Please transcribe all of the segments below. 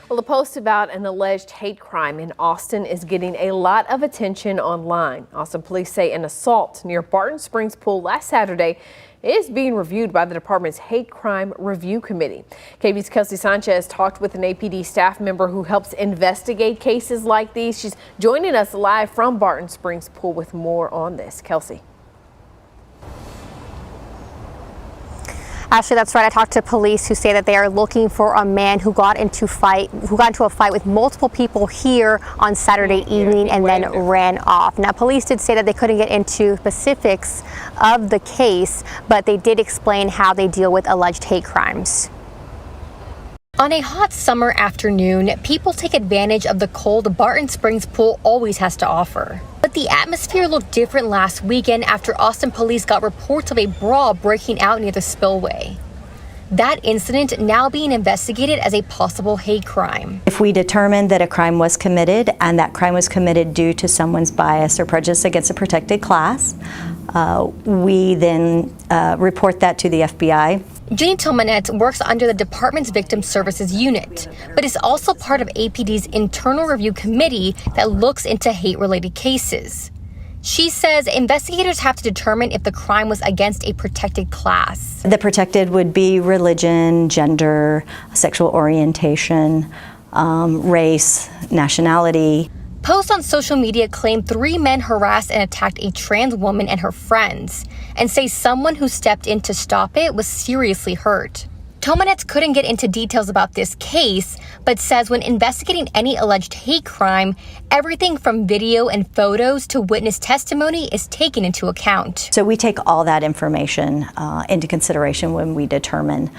Well, a post about an alleged hate crime in Austin is getting a lot of attention online. Austin police say an assault near Barton Springs Pool last Saturday is being reviewed by the department's Hate Crime Review Committee. KVUE's Kelsey Sanchez talked with an APD staff member who helps investigate cases like these. She's joining us live from Barton Springs Pool with more on this. Kelsey. Ashley, that's right. I talked to police who say that they are looking for a man who got into a fight with multiple people here on Saturday evening and then ran off. Now, police did say that they couldn't get into specifics of the case, but they did explain how they deal with alleged hate crimes. On a hot summer afternoon, people take advantage of the cold Barton Springs Pool always has to offer. But the atmosphere looked different last weekend after Austin police got reports of a brawl breaking out near the spillway. That incident now being investigated as a possible hate crime. If we determine that a crime was committed and that crime was committed due to someone's bias or prejudice against a protected class, we then report that to the FBI. Jenny Tomanette works under the department's Victim Services Unit, but is also part of APD's internal review committee that looks into hate-related cases. She says investigators have to determine if the crime was against a protected class. The protected would be religion, gender, sexual orientation, race, nationality. Posts on social media claim 3 men harassed and attacked a trans woman and her friends, and say someone who stepped in to stop it was seriously hurt. Tomanetz couldn't get into details about this case, but says when investigating any alleged hate crime, everything from video and photos to witness testimony is taken into account. So we take all that information into consideration when we determine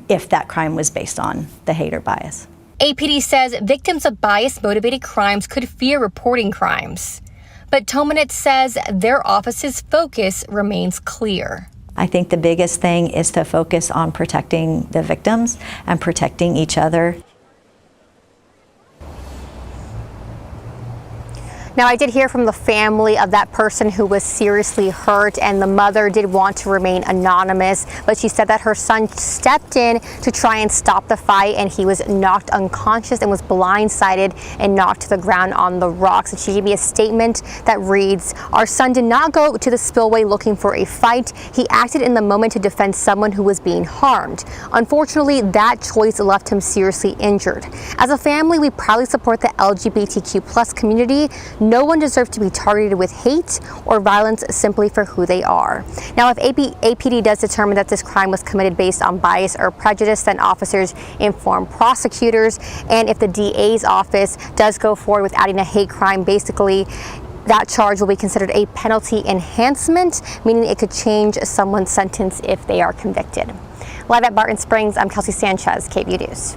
if that crime was based on the hate or bias. APD says victims of bias-motivated crimes could fear reporting crimes. But Tomanetz says their office's focus remains clear. I think the biggest thing is to focus on protecting the victims and protecting each other. Now, I did hear from the family of that person who was seriously hurt, and the mother did want to remain anonymous, but she said that her son stepped in to try and stop the fight, and he was knocked unconscious and was blindsided and knocked to the ground on the rocks. And she gave me a statement that reads, "Our son did not go to the spillway looking for a fight. He acted in the moment to defend someone who was being harmed. Unfortunately, that choice left him seriously injured. As a family, we proudly support the LGBTQ+ community. No one deserves to be targeted with hate or violence simply for who they are." Now, if APD does determine that this crime was committed based on bias or prejudice, then officers inform prosecutors. And if the DA's office does go forward with adding a hate crime, basically that charge will be considered a penalty enhancement, meaning it could change someone's sentence if they are convicted. Live at Barton Springs, I'm Kelsey Sanchez, KVUE News.